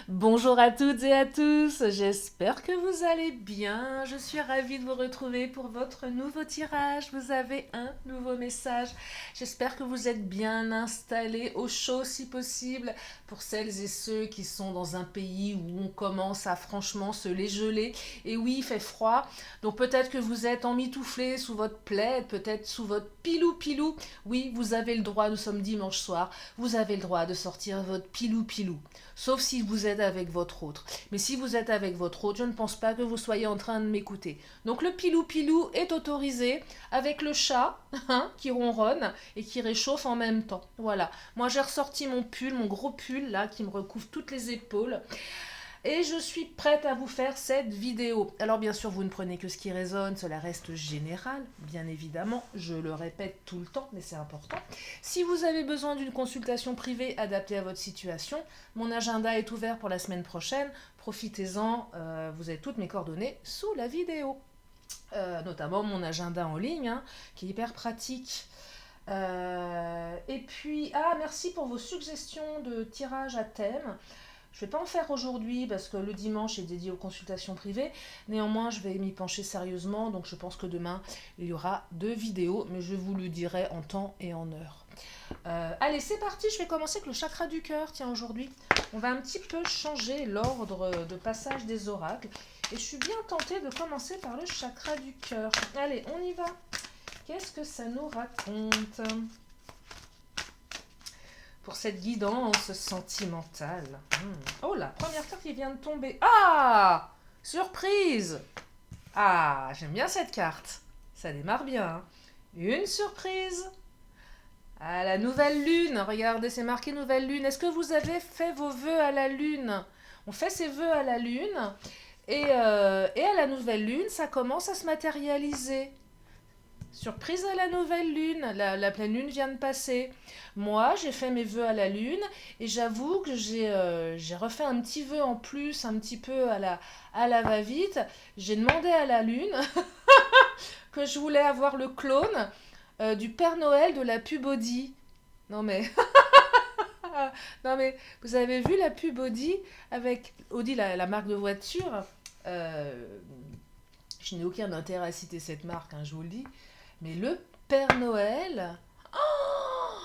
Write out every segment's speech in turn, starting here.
Bonjour à toutes et à tous, j'espère que vous allez bien. Je suis ravie de vous retrouver pour votre nouveau tirage. Vous avez un nouveau message. J'espère que vous êtes bien installés, au chaud si possible, pour celles et ceux qui sont dans un pays où on commence à franchement se les geler. Et oui, il fait froid, donc peut-être que vous êtes emmitouflés sous votre plaid, peut-être sous votre pilou-pilou. Oui, vous avez le droit, nous sommes dimanche soir, vous avez le droit de sortir votre pilou-pilou. Sauf si vous êtes avec votre autre. Mais si vous êtes avec votre autre, je ne pense pas que vous soyez en train de m'écouter. Donc le pilou-pilou est autorisé avec le chat qui ronronne et qui réchauffe en même temps. Voilà. Moi j'ai ressorti mon pull, mon gros pull là qui me recouvre toutes les épaules. Et je suis prête à vous faire cette vidéo. Alors bien sûr, vous ne prenez que ce qui résonne, cela reste général, bien évidemment, je le répète tout le temps, mais c'est important. Si vous avez besoin d'une consultation privée adaptée à votre situation, mon agenda est ouvert pour la semaine prochaine, profitez-en, vous avez toutes mes coordonnées sous la vidéo. Notamment mon agenda en ligne, qui est hyper pratique. Et puis, merci pour vos suggestions de tirage à thème. Je ne vais pas en faire aujourd'hui parce que le dimanche est dédié aux consultations privées. Néanmoins, je vais m'y pencher sérieusement. Donc, je pense que demain, il y aura 2 vidéos. Mais je vous le dirai en temps et en heure. Allez, c'est parti. Je vais commencer avec le chakra du cœur. Tiens, aujourd'hui, on va un petit peu changer l'ordre de passage des oracles. Et je suis bien tentée de commencer par le chakra du cœur. Allez, on y va. Qu'est-ce que ça nous raconte pour cette guidance sentimentale? Oh, la première carte qui vient de tomber. Ah, surprise. Ah, j'aime bien cette carte. Ça démarre bien. Une surprise. Ah, la nouvelle lune. Regardez, c'est marqué nouvelle lune. Est-ce que vous avez fait vos vœux à la lune? On fait ses vœux à la lune. Et à la nouvelle lune, ça commence à se matérialiser. Surprise à la nouvelle lune, la pleine lune vient de passer. Moi, j'ai fait mes vœux à la lune et j'avoue que j'ai refait un petit vœu en plus, un petit peu à la va-vite. J'ai demandé à la lune que je voulais avoir le clone du Père Noël de la pub Audi. Non mais, non mais, vous avez vu la pub Audi avec Audi, la marque de voiture. Euh, je n'ai aucun intérêt à citer cette marque, je vous le dis. Mais le Père Noël, oh,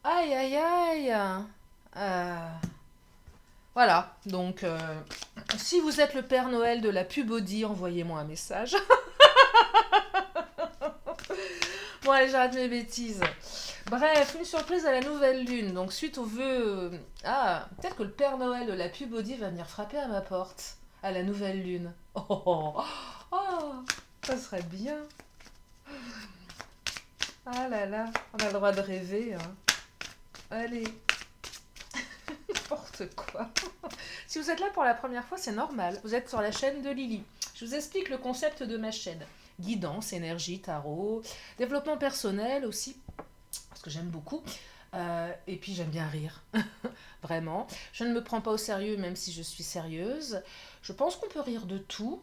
aïe aïe aïe. Euh, voilà, donc si vous êtes le Père Noël de la pub Audi, envoyez-moi un message. Bon, allez, j'arrête mes bêtises. Bref, une surprise à la nouvelle lune. Donc, suite au vœu. Peut-être que le Père Noël de la pub Audi va venir frapper à ma porte à la nouvelle lune. Oh, ça serait bien. Ah là là, on a le droit de rêver. Allez, n'importe quoi. Si vous êtes là pour la première fois, c'est normal. Vous êtes sur la chaîne de Lily. Je vous explique le concept de ma chaîne. Guidance, énergie, tarot, développement personnel aussi, parce que j'aime beaucoup. Et puis j'aime bien rire, vraiment. Je ne me prends pas au sérieux même si je suis sérieuse. Je pense qu'on peut rire de tout.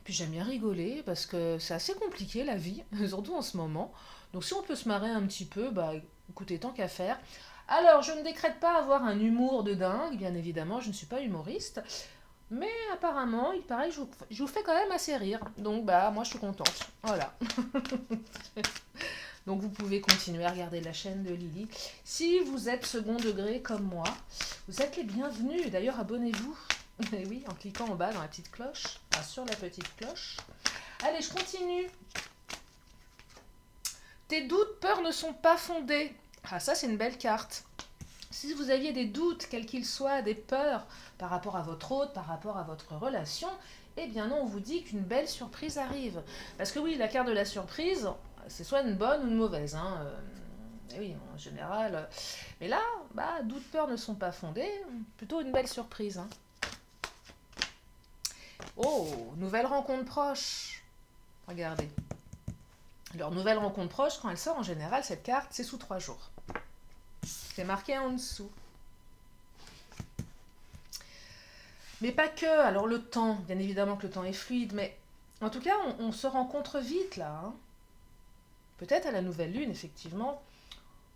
Puis j'aime bien rigoler parce que c'est assez compliqué la vie, surtout en ce moment. Donc si on peut se marrer un petit peu, bah écoutez, tant qu'à faire. Alors, je ne décrète pas avoir un humour de dingue, bien évidemment, je ne suis pas humoriste. Mais apparemment, il paraît que je vous fais quand même assez rire. Donc, bah, moi, je suis contente. Voilà. Donc, vous pouvez continuer à regarder la chaîne de Lily. Si vous êtes second degré comme moi, vous êtes les bienvenus. D'ailleurs, abonnez-vous. Et oui, en cliquant en bas dans la petite cloche. Enfin, sur la petite cloche. Allez, je continue. Tes doutes, peurs ne sont pas fondés. Ah, ça, c'est une belle carte. Si vous aviez des doutes, quels qu'ils soient, des peurs par rapport à votre hôte, par rapport à votre relation, eh bien non, on vous dit qu'une belle surprise arrive. Parce que oui, la carte de la surprise, c'est soit une bonne ou une mauvaise. Et oui, en général. Mais là, doutes, peurs ne sont pas fondés. Plutôt une belle surprise. Oh, nouvelle rencontre proche. Regardez. Leur nouvelle rencontre proche, quand elle sort en général, cette carte, c'est sous 3 jours. C'est marqué en dessous. Mais pas que. Alors le temps, bien évidemment que le temps est fluide, mais en tout cas, on se rencontre vite là. Peut-être à la nouvelle lune, effectivement.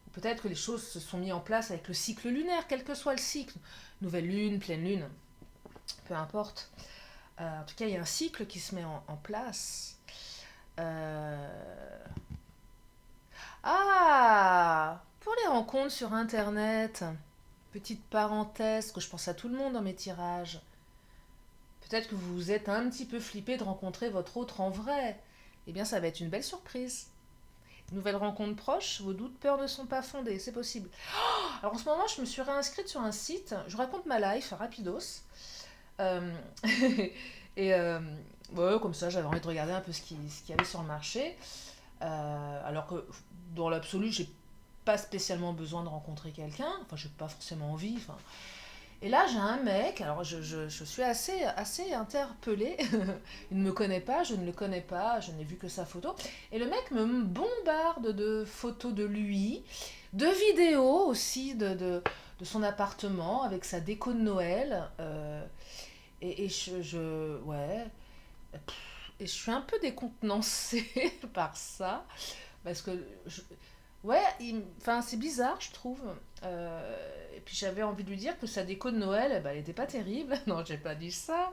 Ou peut-être que les choses se sont mises en place avec le cycle lunaire, quel que soit le cycle. Nouvelle lune, pleine lune. peu importe. En tout cas, il y a un cycle qui se met en place. Euh, Ah, pour les rencontres sur Internet, petite parenthèse, que je pense à tout le monde dans mes tirages. Peut-être que vous vous êtes un petit peu flippé de rencontrer votre autre en vrai. Eh bien, ça va être une belle surprise. Nouvelle rencontre proche, vos doutes, peurs ne sont pas fondés, c'est possible. Alors en ce moment, je me suis réinscrite sur un site, je raconte ma life, rapidos. Euh, et ouais, comme ça, j'avais envie de regarder un peu ce qu'il y avait sur le marché. Alors que dans l'absolu, j'ai pas spécialement besoin de rencontrer quelqu'un. Enfin, j'ai pas forcément envie. Enfin. Et là, j'ai un mec. Alors, je suis assez interpellée. Il ne me connaît pas, je ne le connais pas, je n'ai vu que sa photo. Et le mec me bombarde de photos de lui, de vidéos aussi de son appartement avec sa déco de Noël. Et ouais. Et je suis un peu décontenancée par ça. Parce que, ouais, enfin, c'est bizarre, je trouve. Et puis j'avais envie de lui dire que sa déco de Noël, eh ben, elle était pas terrible. Non, j'ai pas dit ça.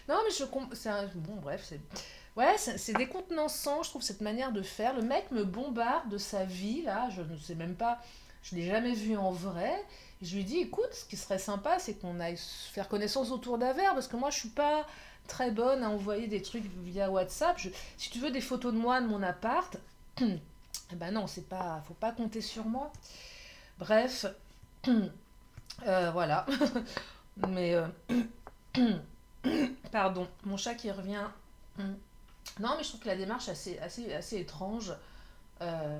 Non, mais bon, bref, ouais, c'est décontenançant, je trouve, cette manière de faire. Le mec me bombarde de sa vie, là. Je ne sais même pas. Je l'ai jamais vu en vrai. Et je lui dis, écoute, ce qui serait sympa, c'est qu'on aille faire connaissance autour d'un verre. Parce que moi, je suis pas très bonne à envoyer des trucs via WhatsApp. Si tu veux des photos de moi, de mon appart. Eh ben non, c'est pas, faut pas compter sur moi. Bref, voilà. Mais pardon, mon chat qui revient. Non, mais je trouve que la démarche est assez étrange. Euh,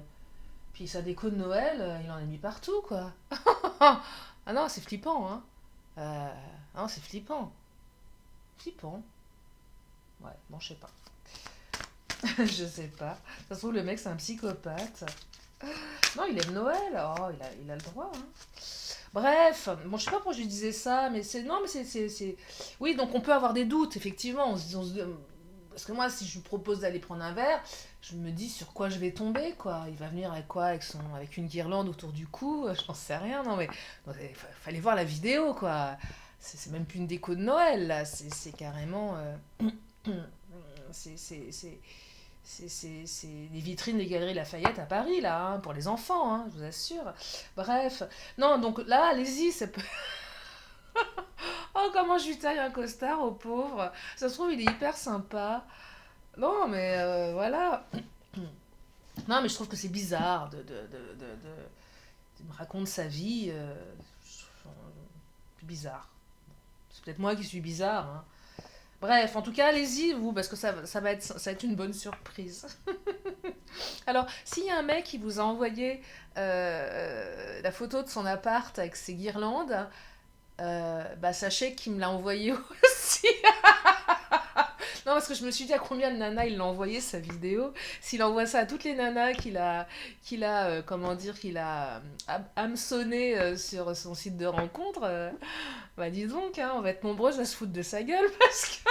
Puis sa déco de Noël, il en a mis partout, quoi. Ah non, c'est flippant, hein. Non, c'est flippant. Flippant. Ouais, bon, je sais pas. Je sais pas. Ça se trouve, le mec, c'est un psychopathe. Non, il aime Noël. Oh, il a le droit, hein. Bref, bon, je sais pas pourquoi je disais ça, mais c'est. Non, mais Oui, donc on peut avoir des doutes, effectivement. Parce que moi, si je lui propose d'aller prendre un verre, je me dis sur quoi je vais tomber, quoi. Il va venir avec quoi avec une guirlande autour du cou, j'en sais rien, non, mais. Il fallait voir la vidéo, quoi. C'est même plus une déco de Noël, là. C'est carrément. C'est. C'est les vitrines des galeries Lafayette à Paris, là, hein, pour les enfants, hein, je vous assure. Bref. Non, donc là, allez-y, ça peut. Oh, comment je lui taille un costard au pauvre. Ça se trouve, il est hyper sympa. Non, mais voilà. Non, mais je trouve que c'est bizarre de me raconter sa vie. C'est bizarre. C'est peut-être moi qui suis bizarre, hein. Bref, en tout cas, allez-y, vous, parce que ça va être une bonne surprise. Alors, s'il y a un mec qui vous a envoyé la photo de son appart avec ses guirlandes, bah sachez qu'il me l'a envoyé aussi. Non, parce que je me suis dit à combien de nanas il l'a envoyé sa vidéo. S'il envoie ça à toutes les nanas comment dire, qu'il a hameçonné sur son site de rencontre, bah dis donc, hein, on va être nombreuses à se foutre de sa gueule parce que.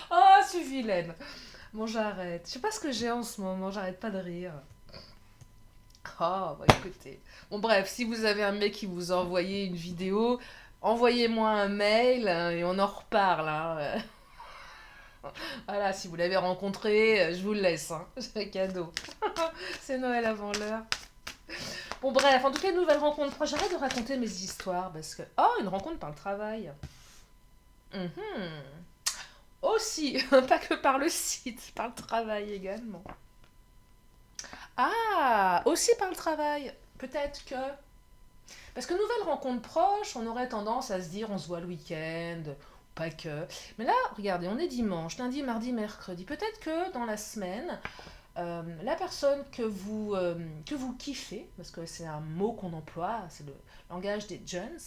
Oh, c'est vilaine. Bon, j'arrête. Je sais pas ce que j'ai en ce moment, j'arrête pas de rire. Oh, bah écoutez. Bon, bref, si vous avez un mec qui vous a envoyé une vidéo, envoyez-moi un mail et on en reparle, hein. Voilà, si vous l'avez rencontré, je vous le laisse, hein. C'est un cadeau. C'est Noël avant l'heure. Bon, bref, en tout cas, une nouvelle rencontre proche. J'arrête de raconter mes histoires parce que. Oh, une rencontre par le travail. Mhm. Aussi, pas que par le site, par le travail également. Ah, aussi par le travail. Peut-être que. Parce que nouvelle rencontre proche, on aurait tendance à se dire on se voit le week-end, pas que. Mais là, regardez, on est dimanche, lundi, mardi, mercredi. Peut-être que dans la semaine, la personne que vous kiffez, parce que c'est un mot qu'on emploie, c'est le langage des jeunes,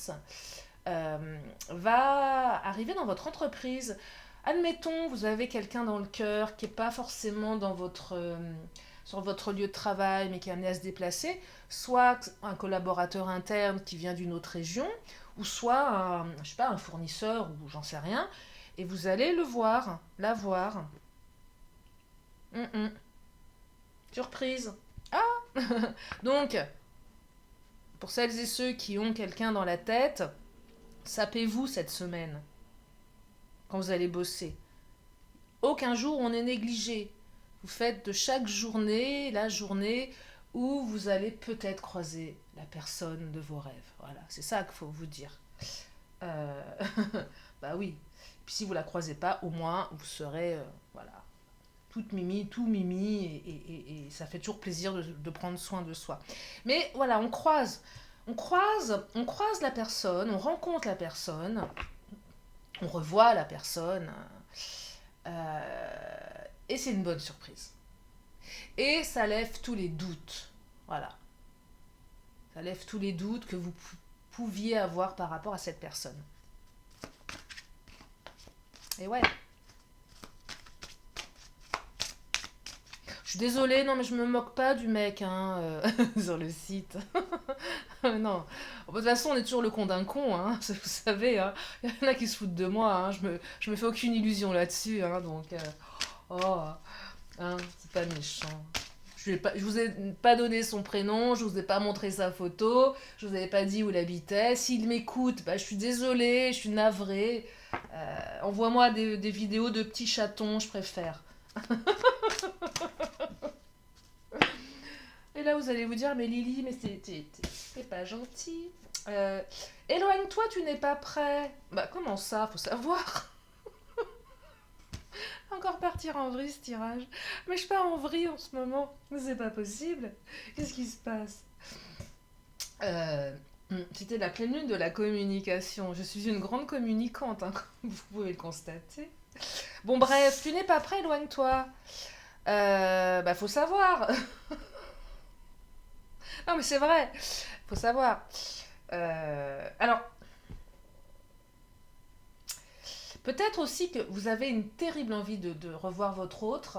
va arriver dans votre entreprise. Admettons, vous avez quelqu'un dans le cœur qui n'est pas forcément sur votre lieu de travail, mais qui est amené à se déplacer, soit un collaborateur interne qui vient d'une autre région, ou soit je sais pas, un fournisseur, ou j'en sais rien, et vous allez le voir, la voir. Hum, hum. Surprise. Ah. Donc, pour celles et ceux qui ont quelqu'un dans la tête, Sapez-vous cette semaine quand vous allez bosser. Aucun jour on est négligé. Vous faites de chaque journée la journée où vous allez peut-être croiser la personne de vos rêves. Voilà, c'est ça qu'il faut vous dire. Euh, bah oui. Puis si vous la croisez pas, au moins vous serez voilà, toute mimi, tout mimi, et ça fait toujours plaisir de prendre soin de soi. Mais voilà, on croise la personne, on rencontre la personne, on revoit la personne, et c'est une bonne surprise. Et ça lève tous les doutes. Voilà. Ça lève tous les doutes que vous pouviez avoir par rapport à cette personne. Et ouais. Je suis désolée, non, mais je me moque pas du mec hein, sur le site. Non. De toute façon, on est toujours le con d'un con, hein, vous savez. Hein. Il y en a qui se foutent de moi, hein, je me fais aucune illusion là-dessus. Hein, donc, oh, hein, c'est pas méchant. Je vous ai pas donné son prénom, je vous ai pas montré sa photo, je vous avais pas dit où il habitait. S'il m'écoute, bah, je suis désolée, je suis navrée. Envoie-moi des vidéos de petits chatons, je préfère. Et là, vous allez vous dire, mais Lily, mais c'est pas gentil. Euh, Éloigne-toi, tu n'es pas prêt. Bah, comment ça? Faut savoir. Encore partir en vrille, ce tirage. Mais je pars en vrille en ce moment. Mais c'est pas possible. Qu'est-ce qui se passe? Euh, C'était la pleine lune de la communication. Je suis une grande communicante, hein, comme vous pouvez le constater. Bon, bref, tu n'es pas prêt, éloigne-toi. Bah, faut savoir. Non, mais c'est vrai. Faut savoir. Alors, peut-être aussi que vous avez une terrible envie de revoir votre autre.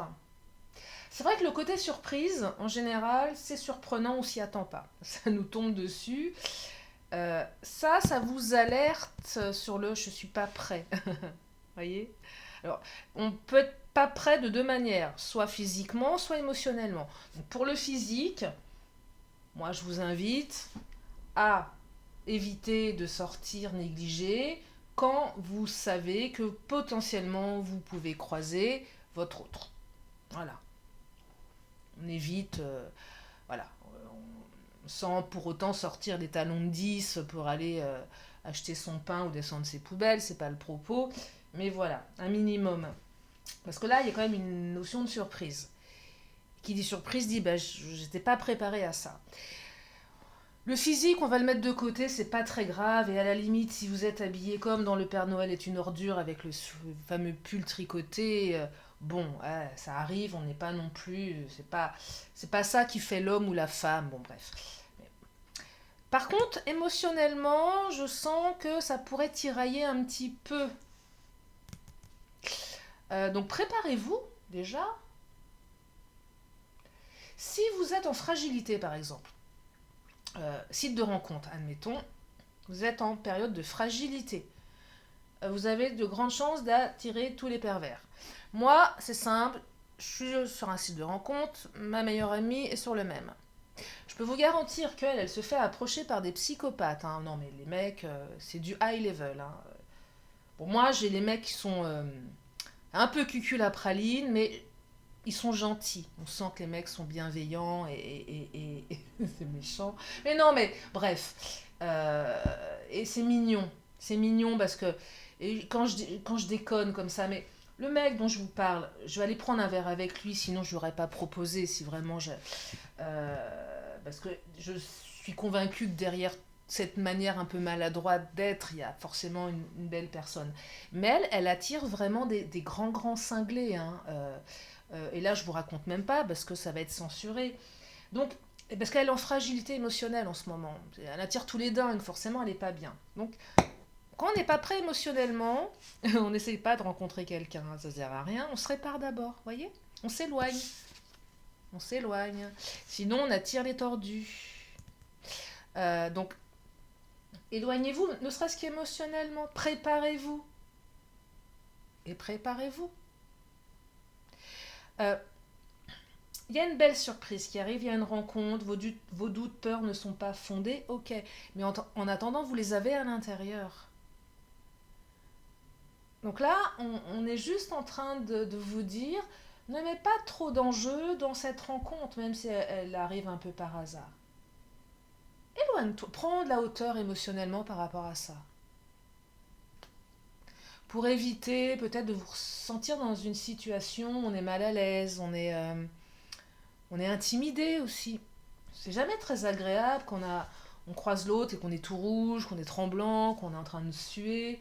C'est vrai que le côté surprise, en général, c'est surprenant, on s'y attend pas. Ça nous tombe dessus. Ça vous alerte sur le je suis pas prêt. Voyez. Alors, on peut être pas prêt de deux manières, soit physiquement, soit émotionnellement. Donc, pour le physique, moi je vous invite à éviter de sortir négligé quand vous savez que potentiellement vous pouvez croiser votre autre. Voilà. On évite, voilà, sans pour autant sortir des talons de 10 pour aller acheter son pain ou descendre ses poubelles, c'est pas le propos, mais voilà, un minimum. Parce que là, il y a quand même une notion de surprise. Qui dit surprise dit, bah, j'étais pas préparée à ça. Le physique, on va le mettre de côté, c'est pas très grave. Et à la limite, si vous êtes habillé comme dans Le Père Noël est une ordure avec le fameux pull tricoté, bon, ça arrive, on n'est pas non plus. C'est pas ça qui fait l'homme ou la femme, bon, bref. Par contre, émotionnellement, je sens que ça pourrait tirailler un petit peu. Donc préparez-vous déjà. Si vous êtes en fragilité, par exemple, site de rencontre, admettons, vous êtes en période de fragilité. Vous avez de grandes chances d'attirer tous les pervers. Moi, c'est simple, je suis sur un site de rencontre, ma meilleure amie est sur le même. Je peux vous garantir qu'elle, elle se fait approcher par des psychopathes. Hein. Non, mais les mecs, c'est du high level. Hein. Bon, moi, j'ai les mecs qui sont un peu cucul à praline, mais ils sont gentils. On sent que les mecs sont bienveillants et c'est méchant. Mais non, mais bref. Et c'est mignon. C'est mignon parce que quand je déconne comme ça, mais le mec dont je vous parle, je vais aller prendre un verre avec lui, sinon je l'aurais pas proposé si vraiment parce que je suis convaincue que derrière cette manière un peu maladroite d'être, il y a forcément une belle personne. Mais elle attire vraiment des grands, grands cinglés. Hein. Et là, je vous raconte même pas parce que ça va être censuré. Donc, parce qu'elle est en fragilité émotionnelle en ce moment. Elle attire tous les dingues, forcément, elle n'est pas bien. Donc, quand on n'est pas prêt émotionnellement, on n'essaye pas de rencontrer quelqu'un, ça ne sert à rien. On se répare d'abord, voyez. On s'éloigne. On s'éloigne. Sinon, on attire les tordus. Donc, éloignez-vous, ne serait-ce qu'émotionnellement. Préparez-vous. Et préparez-vous. Euh, Il y a une belle surprise qui arrive, il y a une rencontre, vos doutes, peurs ne sont pas fondés, ok. Mais en attendant, vous les avez à l'intérieur. Donc là, on est juste en train de vous dire, ne mets pas trop d'enjeux dans cette rencontre, même si elle arrive un peu par hasard. Éloigne-toi, prends de la hauteur émotionnellement par rapport à ça. Pour éviter peut-être de vous sentir dans une situation où on est mal à l'aise, on est intimidé aussi. C'est jamais très agréable quand on croise l'autre et qu'on est tout rouge, qu'on est tremblant, qu'on est en train de suer.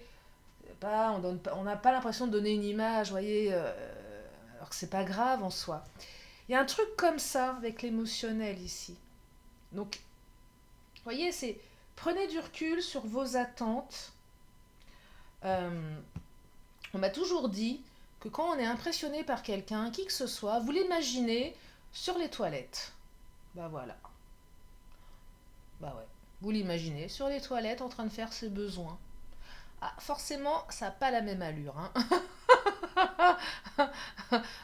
On n'a pas l'impression de donner une image, voyez, alors que c'est pas grave en soi. Il y a un truc comme ça avec l'émotionnel ici. Donc, voyez, c'est prenez du recul sur vos attentes. Euh, on m'a toujours dit que quand on est impressionné par quelqu'un, qui que ce soit, vous l'imaginez sur les toilettes. Bah voilà. Bah ouais. Vous l'imaginez sur les toilettes en train de faire ses besoins. Ah, forcément, ça n'a pas la même allure. Hein.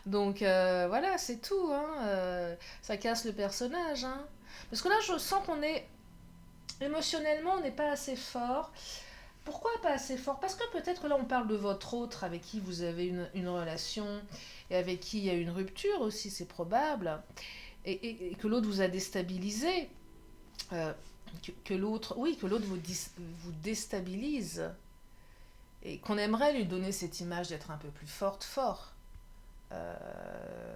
Donc voilà, c'est tout. Hein. Ça casse le personnage. Hein. Parce que là, je sens qu'on est émotionnellement, on n'est pas assez fort. Pourquoi pas assez fort? Parce que peut-être que là, on parle de votre autre avec qui vous avez une relation et avec qui il y a une rupture aussi, c'est probable. Et que l'autre vous a déstabilisé. Euh, que l'autre, oui, que l'autre vous déstabilise. Et qu'on aimerait lui donner cette image d'être un peu plus forte, fort.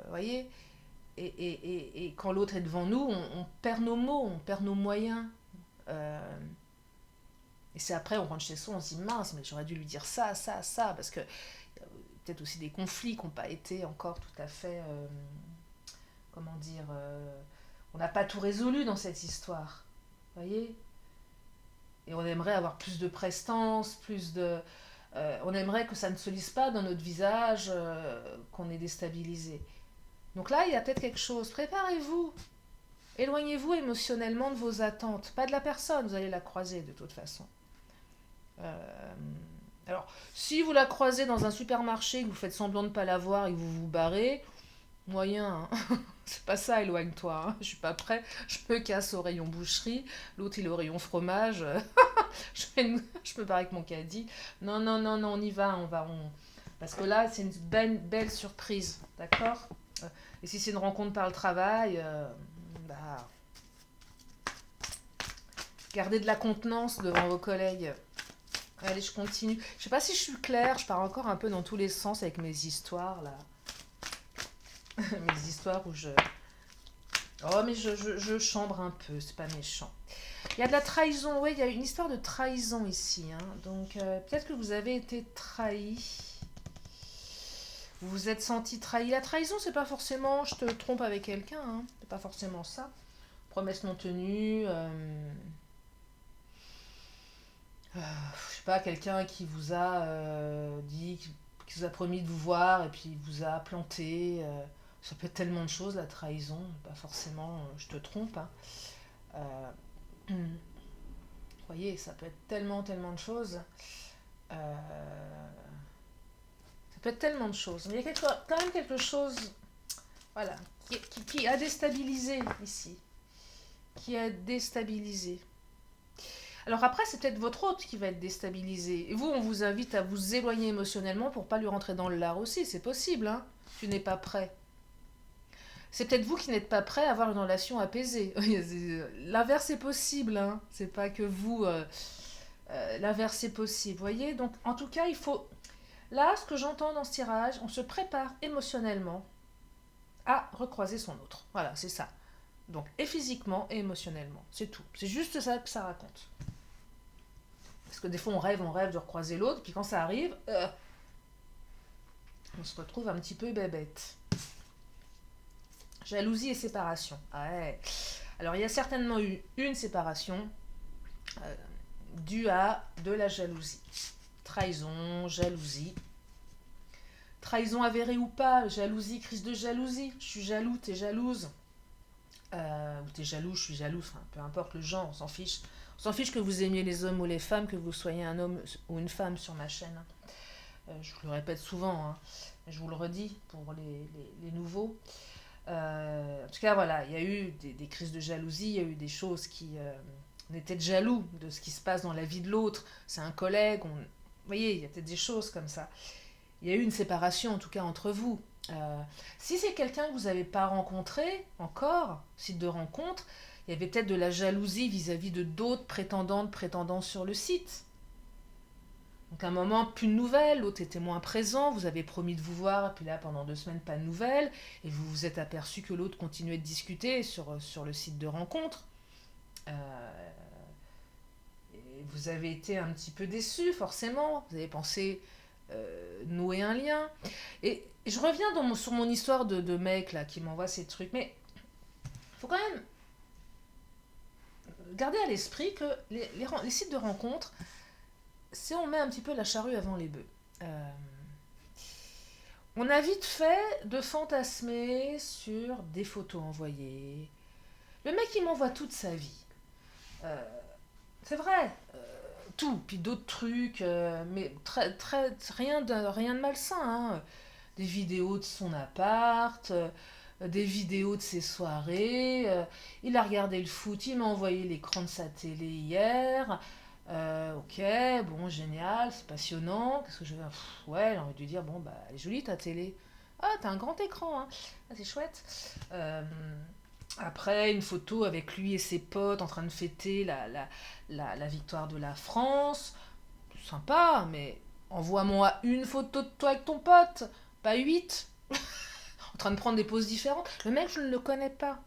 Voyez et quand l'autre est devant nous, on perd nos mots, on perd nos moyens. Euh, et c'est après, on rentre chez soi, on se dit mince, mais j'aurais dû lui dire ça, ça, ça, parce que peut-être aussi des conflits qui n'ont pas été encore tout à fait, comment dire, on n'a pas tout résolu dans cette histoire. Voyez. Et on aimerait avoir plus de prestance, plus de... on aimerait que ça ne se lise pas dans notre visage, qu'on est déstabilisé. Donc là, il y a peut-être quelque chose. Préparez-vous. Éloignez-vous émotionnellement de vos attentes. Pas de la personne, vous allez la croiser de toute façon. Euh, alors, si vous la croisez dans un supermarché, que vous faites semblant de ne pas la voir et que vous vous barrez, moyen, hein. C'est pas ça, éloigne-toi. Hein. Je suis pas prêt. Je me casse au rayon boucherie. L'autre, il est au rayon fromage. Je me barre avec mon caddie. Non, non, non, non, on y va. Parce que là, c'est une belle surprise. D'accord. Et si c'est une rencontre par le travail, bah, gardez de la contenance devant vos collègues. Allez, je continue. Je sais pas si je suis claire, je pars encore un peu dans tous les sens avec mes histoires là. Mes histoires où je. Oh, mais je chambre un peu, c'est pas méchant. Il y a de la trahison, oui, il y a une histoire de trahison ici. Hein. Donc, peut-être que vous avez été trahi. Vous vous êtes senti trahi. La trahison, c'est pas forcément je te trompe avec quelqu'un, hein. C'est pas forcément ça. Promesse non tenue. Je sais pas, quelqu'un qui vous a dit, qui vous a promis de vous voir et puis il vous a planté. Ça peut être tellement de choses, la trahison. Pas forcément je te trompe. Hein. Euh, vous voyez, ça peut être tellement, tellement de choses. Euh, ça peut être tellement de choses. Mais il y a quand même quelque chose, voilà, qui a déstabilisé ici. Qui a déstabilisé. Alors après, c'est peut-être votre hôte qui va être déstabilisé. Et vous, on vous invite à vous éloigner émotionnellement pour pas lui rentrer dans le lard aussi. C'est possible, hein. Tu n'es pas prêt. C'est peut-être vous qui n'êtes pas prêt à avoir une relation apaisée. L'inverse est possible, hein. C'est pas que vous. L'inverse est possible, voyez. Donc, en tout cas, il faut. Là, ce que j'entends dans ce tirage, on se prépare émotionnellement à recroiser son autre. Voilà, c'est ça. Donc, et physiquement et émotionnellement. C'est tout. C'est juste ça que ça raconte. Parce que des fois, on rêve de recroiser l'autre, puis quand ça arrive, on se retrouve un petit peu bébête. Jalousie et séparation. Ouais. Alors, il y a certainement eu une séparation euh, due à de la jalousie. Trahison, jalousie. Trahison avérée ou pas, jalousie, crise de jalousie. Je suis jaloux, t'es jalouse. Ou t'es jaloux, je suis jaloux. Enfin, peu importe le genre, on s'en fiche. On s'en fiche que vous aimiez les hommes ou les femmes, que vous soyez un homme ou une femme sur ma chaîne. Je vous le répète souvent, hein. Je vous le redis pour les nouveaux. En tout cas, voilà, il y a eu des crises de jalousie, il y a eu des choses qui... on était jaloux de ce qui se passe dans la vie de l'autre. C'est un collègue, voyez, il y a peut-être des choses comme ça. Il y a eu une séparation, en tout cas, entre vous. Si c'est quelqu'un que vous n'avez pas rencontré encore, site de rencontre, il y avait peut-être de la jalousie vis-à-vis de d'autres prétendantes, prétendants sur le site. Donc à un moment, plus de nouvelles, l'autre était moins présent, vous avez promis de vous voir, puis là, pendant 2 semaines, pas de nouvelles, et vous vous êtes aperçu que l'autre continuait de discuter sur le site de rencontre. Euh, et vous avez été un petit peu déçu, forcément, vous avez pensé nouer un lien. Et je reviens sur mon histoire de mec là, qui m'envoie ces trucs, mais il faut quand même garder à l'esprit que les sites de rencontre, c'est on met un petit peu la charrue avant les bœufs. On a vite fait de fantasmer sur des photos envoyées. Le mec, il m'envoie toute sa vie. Euh, c'est vrai, tout, puis d'autres trucs, mais rien de malsain. Hein. Des vidéos de son appart, des vidéos de ses soirées. Il a regardé le foot, il m'a envoyé l'écran de sa télé hier. Ok, bon, génial, c'est passionnant. Qu'est-ce que je vais. Ouais, j'ai envie de lui dire, bon, bah, elle est jolie ta télé. Ah, t'as un grand écran, hein. Ah, c'est chouette. Après, une photo avec lui et ses potes en train de fêter la victoire de la France. Sympa, mais envoie-moi une photo de toi avec ton pote, pas 8. En train de prendre des poses différentes. Le mec, je ne le connais pas.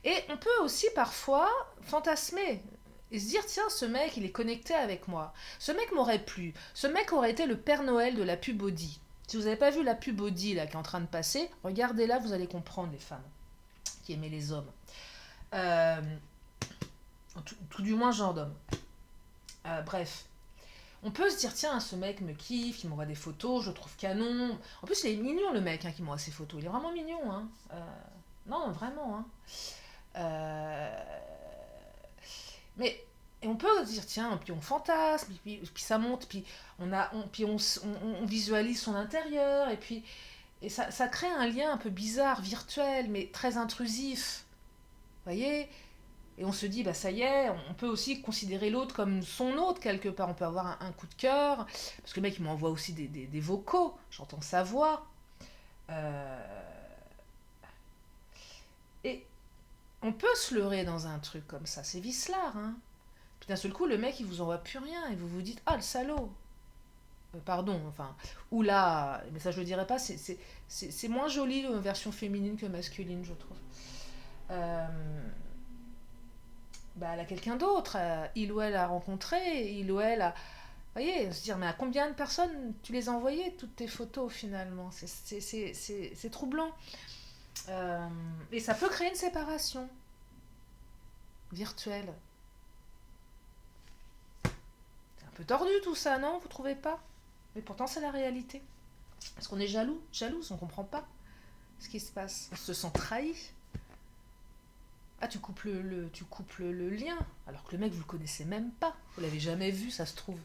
Et on peut aussi parfois fantasmer et se dire, tiens, ce mec, il est connecté avec moi. Ce mec m'aurait plu. Ce mec aurait été le Père Noël de la pub Audi. Si vous n'avez pas vu la pub Audi là, qui est en train de passer, regardez-la, vous allez comprendre les femmes qui aimaient les hommes. Euh, tout du moins, genre d'homme. Bref. On peut se dire, tiens, ce mec me kiffe, il m'envoie des photos, je le trouve canon. En plus, il est mignon, le mec, hein, qui m'envoie ses photos. Il est vraiment mignon, hein. Non, vraiment, hein. Euh, Mais et on peut se dire, tiens, puis on fantasme, puis ça monte, puis on visualise son intérieur, et puis ça crée un lien un peu bizarre, virtuel, mais très intrusif. Vous voyez? Et on se dit, bah ça y est, on peut aussi considérer l'autre comme son autre quelque part. On peut avoir un coup de cœur, parce que le mec il m'envoie aussi des vocaux, j'entends sa voix. Euh, et on peut se leurrer dans un truc comme ça, c'est vicelard, hein. Puis d'un seul coup, le mec il vous envoie plus rien, et vous vous dites, ah le salaud. Pardon, enfin, ou là, mais ça je le dirais pas, c'est moins joli version féminine que masculine, je trouve. Euh, Bah, elle a quelqu'un d'autre, il ou elle a rencontré, il ou elle a. Vous voyez, se dire, mais à combien de personnes tu les as envoyées, toutes tes photos finalement? C'est troublant. Et ça peut créer une séparation virtuelle. C'est un peu tordu tout ça, non? Vous trouvez pas? Mais pourtant, c'est la réalité. Parce qu'on est jaloux, jalouse, on comprend pas ce qui se passe. On se sent trahi. Ah, tu coupes le lien, alors que le mec, vous le connaissez même pas. Vous l'avez jamais vu, ça se trouve.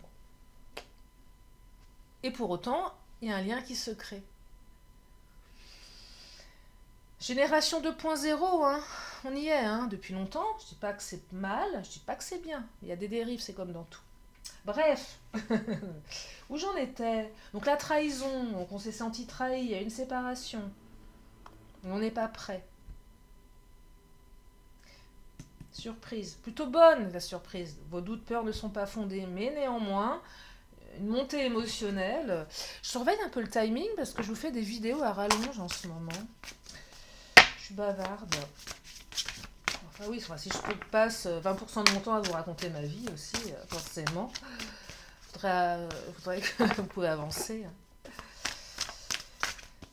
Et pour autant, il y a un lien qui se crée. Génération 2.0, hein. On y est, hein, depuis longtemps. Je dis pas que c'est mal, je dis pas que c'est bien. Il y a des dérives, c'est comme dans tout. Bref, où j'en étais? Donc la trahison, donc on s'est senti trahi, il y a une séparation. On n'est pas prêt. Surprise. Plutôt bonne la surprise. Vos doutes, peurs ne sont pas fondés, mais néanmoins, une montée émotionnelle. Je surveille un peu le timing parce que je vous fais des vidéos à rallonge en ce moment. Je suis bavarde. Enfin oui, si je passe 20% de mon temps à vous raconter ma vie aussi, forcément. Faudrait que vous pouvez avancer.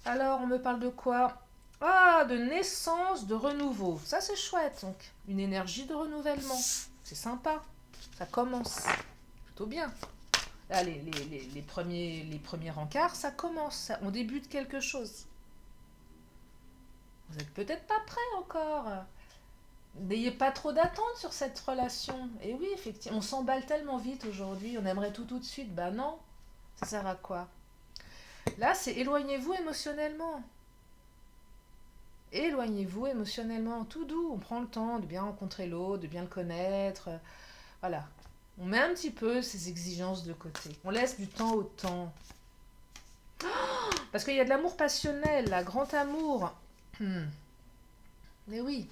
Alors, on me parle de quoi? Ah, de naissance, de renouveau. Ça, c'est chouette. Donc, une énergie de renouvellement. C'est sympa. Ça commence. Plutôt bien. Là, les premiers rencarts, ça commence. On débute quelque chose. Vous n'êtes peut-être pas prêt encore. N'ayez pas trop d'attente sur cette relation. Et oui, effectivement, on s'emballe tellement vite aujourd'hui. On aimerait tout de suite. Bah non. Ça sert à quoi? Là, c'est éloignez-vous émotionnellement. Éloignez-vous émotionnellement, tout doux, on prend le temps de bien rencontrer l'autre, de bien le connaître, voilà. On met un petit peu ces exigences de côté. On laisse du temps au temps. Parce qu'il y a de l'amour passionnel, là, grand amour. Mais oui.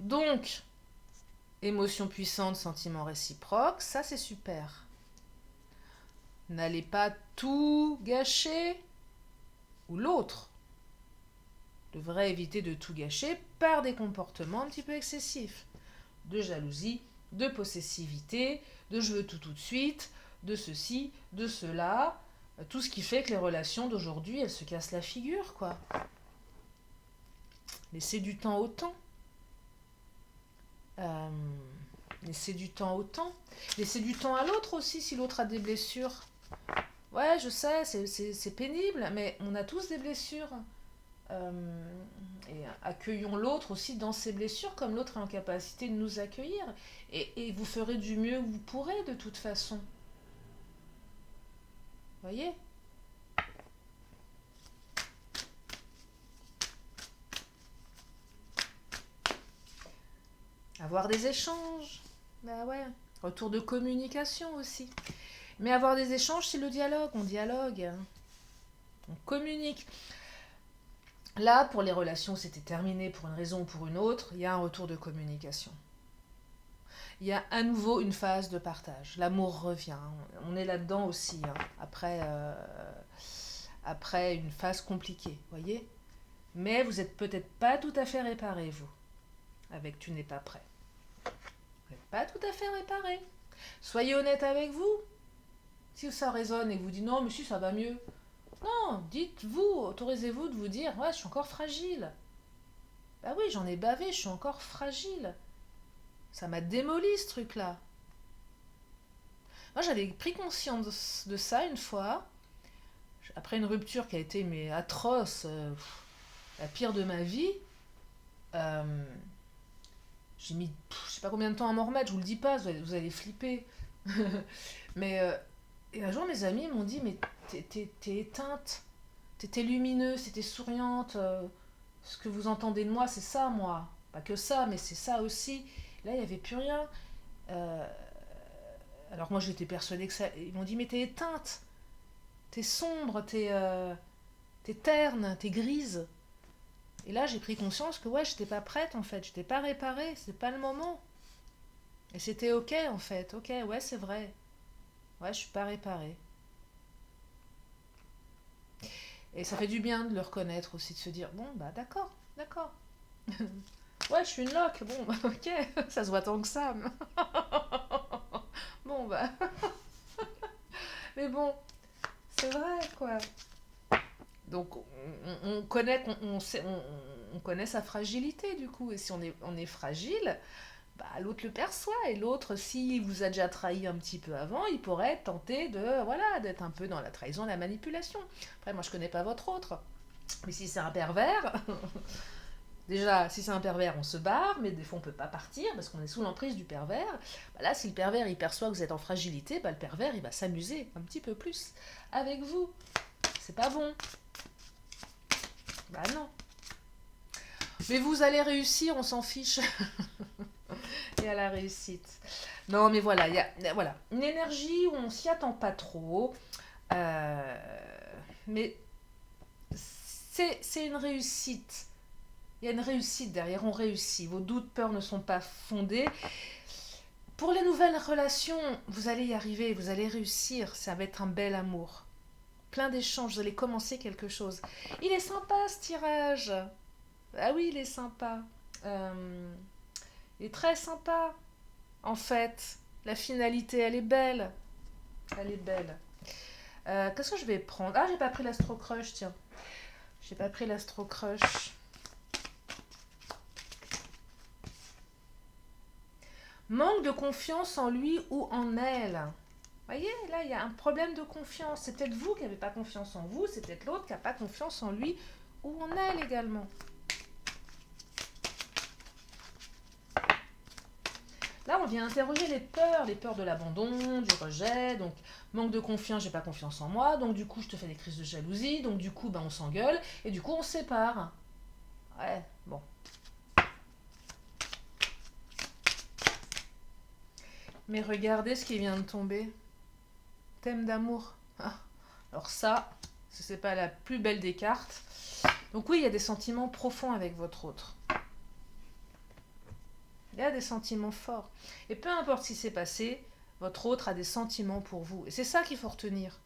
Donc, émotion puissante, sentiment réciproque, ça c'est super. N'allez pas tout gâcher, ou l'autre devrait éviter de tout gâcher par des comportements un petit peu excessifs. De jalousie, de possessivité, de je veux tout tout de suite, de ceci, de cela. Tout ce qui fait que les relations d'aujourd'hui, elles se cassent la figure, quoi. Laissez du temps au temps. Laissez du temps au temps. Laissez du temps à l'autre aussi si l'autre a des blessures. Ouais, je sais, c'est pénible, mais on a tous des blessures. Et accueillons l'autre aussi dans ses blessures, comme l'autre est en capacité de nous accueillir. Et vous ferez du mieux que vous pourrez de toute façon. Voyez? Avoir des échanges. Bah ouais. Retour de communication aussi. Mais avoir des échanges, c'est le dialogue. On dialogue. On communique. Là, pour les relations, c'était terminé pour une raison ou pour une autre. Il y a un retour de communication. Il y a à nouveau une phase de partage. L'amour revient. On est là-dedans aussi. Après une phase compliquée, voyez. Mais vous n'êtes peut-être pas tout à fait réparé, vous. Avec tu n'es pas prêt. Vous n'êtes pas tout à fait réparé. Soyez honnête avec vous. Si ça résonne et que vous dites non, mais si, ça va mieux. Non, dites-vous, autorisez-vous de vous dire, ouais, je suis encore fragile. Bah oui, j'en ai bavé, je suis encore fragile. Ça m'a démoli ce truc-là. Moi, j'avais pris conscience de ça une fois, après une rupture qui a été mais atroce, la pire de ma vie. J'ai mis, je sais pas combien de temps à m'en remettre, je vous le dis pas, vous allez flipper. Mais et un jour, mes amis m'ont dit, mais t'es éteinte, t'étais lumineuse, t'étais souriante. Ce que vous entendez de moi, c'est ça, moi. Pas que ça, mais c'est ça aussi. Là, il n'y avait plus rien. Euh, alors moi, j'étais persuadée que ça... Ils m'ont dit, mais t'es éteinte. T'es sombre, t'es terne, t'es grise. Et là, j'ai pris conscience que ouais, j'étais pas prête, en fait. J'étais pas réparée, c'était pas le moment. Et c'était ok, en fait. Ok, ouais, c'est vrai. Ouais, je suis pas réparée. Et ça fait du bien de le reconnaître aussi, de se dire, bon, bah d'accord, d'accord. Ouais, je suis une loque, bon, bah, ok, ça se voit tant que ça. Bon, bah, mais bon, c'est vrai, quoi. Donc, on connaît, on connaît sa fragilité, du coup. Et si on est fragile, bah, l'autre le perçoit. Et l'autre, s'il vous a déjà trahi un petit peu avant, il pourrait tenter de, voilà, d'être un peu dans la trahison, la manipulation. Après, moi, je connais pas votre autre. Mais si c'est un pervers, déjà, si c'est un pervers, on se barre, mais des fois on peut pas partir parce qu'on est sous l'emprise du pervers. Bah là, si le pervers il perçoit que vous êtes en fragilité, bah le pervers il va s'amuser un petit peu plus avec vous. C'est pas bon. Bah non. Mais vous allez réussir, on s'en fiche. Et à la réussite. Non, mais voilà, voilà, une énergie où on s'y attend pas trop. Euh, mais c'est une réussite. Il y a une réussite derrière, on réussit. Vos doutes, peurs ne sont pas fondés. Pour les nouvelles relations, vous allez y arriver, vous allez réussir. Ça va être un bel amour. Plein d'échanges, vous allez commencer quelque chose. Il est sympa ce tirage. Ah oui, il est sympa. Il est très sympa. En fait, la finalité, elle est belle. Elle est belle. Qu'est-ce que je vais prendre? Ah, j'ai pas pris l'Astro Crush, tiens. J'ai pas pris l'Astro Crush. Manque de confiance en lui ou en elle. Vous voyez, là, il y a un problème de confiance. C'est peut-être vous qui n'avez pas confiance en vous, c'est peut-être l'autre qui n'a pas confiance en lui ou en elle également. Là, on vient interroger les peurs de l'abandon, du rejet. Donc, manque de confiance, j'ai pas confiance en moi. Donc, du coup, je te fais des crises de jalousie. Donc, du coup, ben, on s'engueule. Et du coup, on se sépare. Ouais, bon. Mais regardez ce qui vient de tomber. Thème d'amour. Ah, alors ça, c'est pas la plus belle des cartes. Donc oui, il y a des sentiments profonds avec votre autre. Il y a des sentiments forts. Et peu importe ce qui s'est passé, votre autre a des sentiments pour vous. Et c'est ça qu'il faut retenir.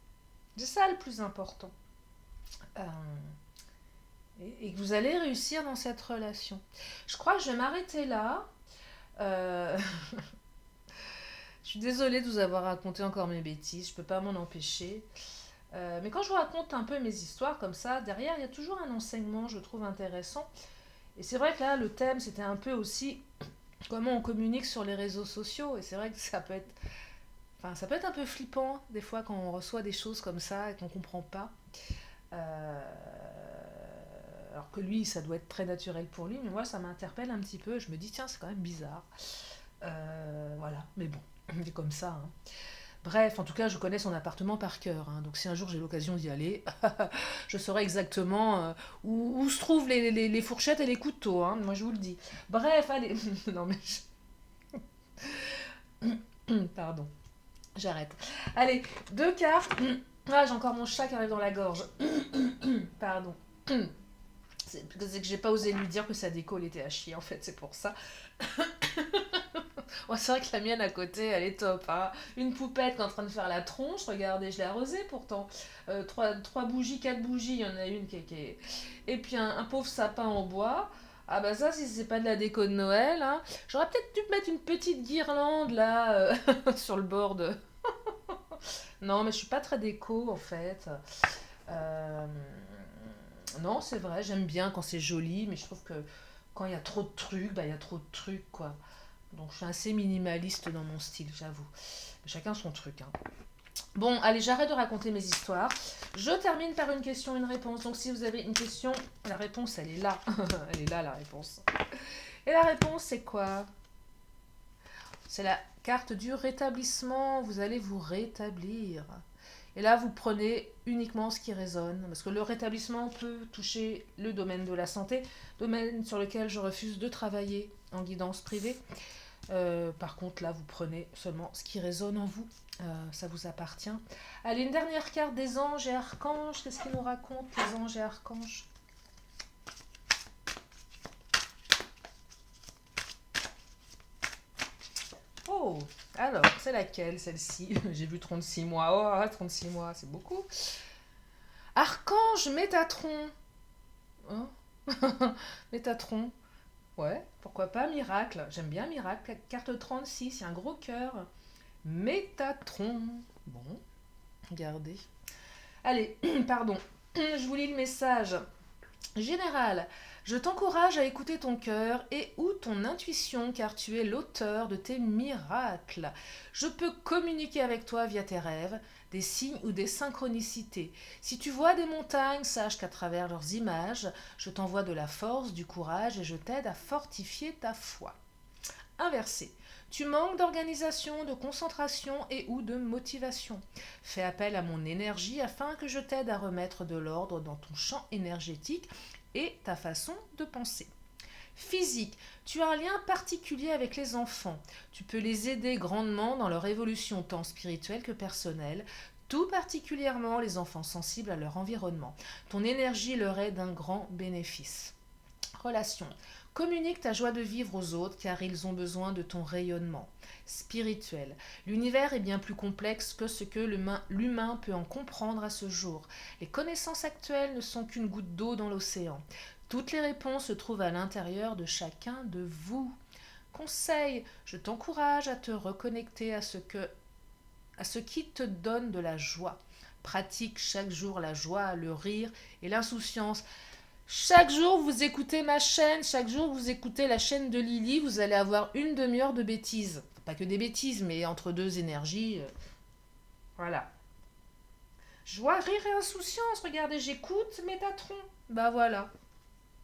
C'est ça le plus important. Euh, et que vous allez réussir dans cette relation. Je crois que je vais m'arrêter là. Euh, je suis désolée de vous avoir raconté encore mes bêtises. Je peux pas m'en empêcher. Mais quand je vous raconte un peu mes histoires comme ça, derrière, il y a toujours un enseignement, je trouve intéressant. Et c'est vrai que là, le thème, c'était un peu aussi comment on communique sur les réseaux sociaux. Et c'est vrai que ça peut être un peu flippant, des fois, quand on reçoit des choses comme ça et qu'on ne comprend pas. Euh, alors que lui, ça doit être très naturel pour lui, mais moi, ça m'interpelle un petit peu. Je me dis, tiens, c'est quand même bizarre. Voilà, mais bon, c'est comme ça, hein. Bref, en tout cas, je connais son appartement par cœur, hein. Donc si un jour j'ai l'occasion d'y aller, je saurai exactement où se trouvent les fourchettes et les couteaux, hein. Moi, je vous le dis. Bref, allez. Non, mais... Pardon, j'arrête. Allez, 2 cartes. Ah, j'ai encore mon chat qui arrive dans la gorge. Pardon. C'est que j'ai pas osé lui dire que sa déco elle était à chier, en fait, c'est pour ça. Ouais, c'est vrai que la mienne à côté, elle est top, hein. Une poupette qui est en train de faire la tronche, regardez, je l'ai arrosée pourtant. Trois bougies, 4 bougies, il y en a une qui est... Et puis un pauvre sapin en bois. Ah bah ça, si c'est pas de la déco de Noël, hein. J'aurais peut-être dû mettre une petite guirlande là, sur le bord de... Non, mais je suis pas très déco en fait. Euh, Non, c'est vrai, j'aime bien quand c'est joli, mais je trouve que quand il y a trop de trucs, bah il y a trop de trucs quoi. Donc je suis assez minimaliste dans mon style, j'avoue. Chacun son truc, hein. Bon, allez, j'arrête de raconter mes histoires. Je termine par une question, une réponse. Donc si vous avez une question, la réponse, elle est là. Elle est là, la réponse. Et la réponse, c'est quoi? C'est la carte du rétablissement. Vous allez vous rétablir. Et là, vous prenez uniquement ce qui résonne. Parce que le rétablissement peut toucher le domaine de la santé, domaine sur lequel je refuse de travailler en guidance privée. Par contre, là, vous prenez seulement ce qui résonne en vous. Ça vous appartient. Allez, une dernière carte des anges et archanges. Qu'est-ce qu'ils nous racontent, les anges et archanges? Oh, alors, c'est laquelle, celle-ci? J'ai vu 36 mois. Oh, 36 mois, c'est beaucoup. Archange Métatron. Hein. Métatron. Ouais, pourquoi pas Miracle. J'aime bien Miracle. Carte 36, il y a un gros cœur. Métatron. Bon, regardez. Allez, pardon. Je vous lis le message. Général, je t'encourage à écouter ton cœur et ou ton intuition car tu es l'auteur de tes miracles. Je peux communiquer avec toi via tes rêves, des signes ou des synchronicités. Si tu vois des montagnes, sache qu'à travers leurs images, je t'envoie de la force, du courage et je t'aide à fortifier ta foi. Inversé. Tu manques d'organisation, de concentration et ou de motivation. Fais appel à mon énergie afin que je t'aide à remettre de l'ordre dans ton champ énergétique et ta façon de penser. Physique, tu as un lien particulier avec les enfants. Tu peux les aider grandement dans leur évolution tant spirituelle que personnelle, tout particulièrement les enfants sensibles à leur environnement. Ton énergie leur est d'un grand bénéfice. Relation. Communique ta joie de vivre aux autres car ils ont besoin de ton rayonnement. Spirituel. L'univers est bien plus complexe que ce que l'humain peut en comprendre à ce jour. Les connaissances actuelles ne sont qu'une goutte d'eau dans l'océan. Toutes les réponses se trouvent à l'intérieur de chacun de vous. Conseil, je t'encourage à te reconnecter à ce qui te donne de la joie. Pratique chaque jour la joie, le rire et l'insouciance. Chaque jour, vous écoutez ma chaîne, chaque jour, vous écoutez la chaîne de Lily, vous allez avoir une demi-heure de bêtises. Pas que des bêtises, mais entre deux énergies. Voilà. Joie, rire et insouciance. Regardez, j'écoute Métatron. Bah voilà.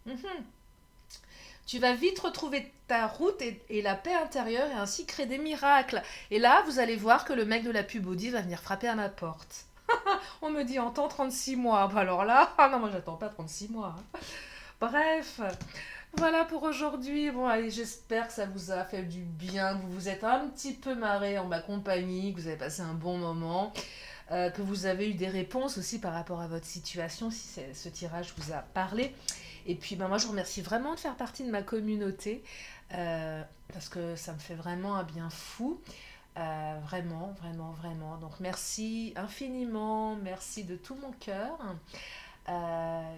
Mhm. Tu vas vite retrouver ta route et la paix intérieure et ainsi créer des miracles. Et là, vous allez voir que le mec de la pub Audi va venir frapper à ma porte. On me dit en temps 36 mois. Bah alors là, ah non, moi j'attends pas 36 mois, hein. Bref, Voilà pour aujourd'hui. Bon, allez, j'espère que ça vous a fait du bien, que vous vous êtes un petit peu marré en ma compagnie, que vous avez passé un bon moment, que vous avez eu des réponses aussi par rapport à votre situation, si ce tirage vous a parlé. Et puis, ben, moi, je vous remercie vraiment de faire partie de ma communauté, euh, parce que ça me fait vraiment un bien fou. Vraiment, vraiment, vraiment. Donc, merci infiniment, merci de tout mon cœur.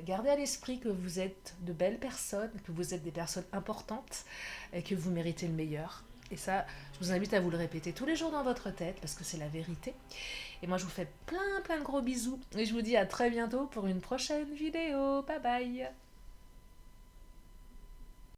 Gardez à l'esprit que vous êtes de belles personnes, que vous êtes des personnes importantes et que vous méritez le meilleur. Et ça, je vous invite à vous le répéter tous les jours dans votre tête parce que c'est la vérité. Et moi, je vous fais plein, plein de gros bisous et je vous dis à très bientôt pour une prochaine vidéo. Bye bye!